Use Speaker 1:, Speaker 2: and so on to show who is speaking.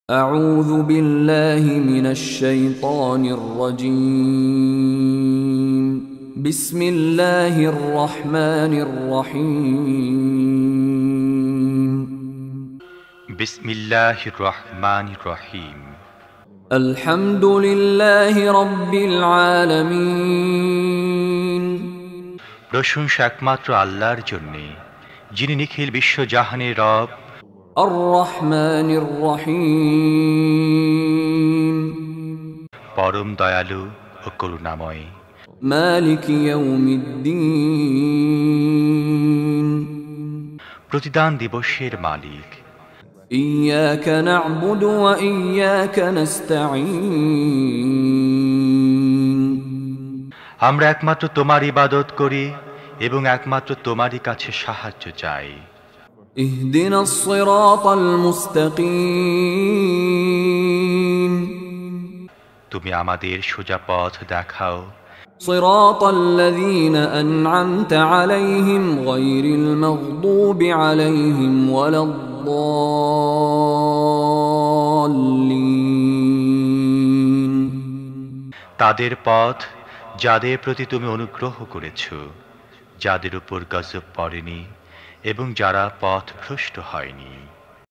Speaker 1: أعوذ بالله من الشيطان الرجيم بسم الله الرحمن الرحيم
Speaker 2: بسم الله الرحمن الرحيم
Speaker 1: الحمد لله رب العالمين
Speaker 2: প্রশংসা একমাত্র আল্লাহর জন্য, যিনি নিখিল বিশ্বজাহানের রব।
Speaker 1: الرحمن الرحيم
Speaker 2: পরম দয়ালু ও করুণাময়।
Speaker 1: مالك يوم الدين
Speaker 2: প্রতিদান দিবসের মালিক।
Speaker 1: إياك نعبد وإياك نستعين
Speaker 2: আমরা একমাত্র তোমার ইবাদত করি এবং একমাত্র তোমারই কাছে সাহায্য চাই।
Speaker 1: اهدنا الصراط المستقيم
Speaker 2: তুমি আমাদের সোজা পথ দেখাও।
Speaker 1: صراط الذين أنعمت عليهم غير المغضوب عليهم ولا الضالين
Speaker 2: তাদের পথ যাদের প্রতি তুমি অনুগ্রহ করেছ, যাদের উপর গজব পড়েনি এবং যারা পথভ্রষ্ট হয়নি।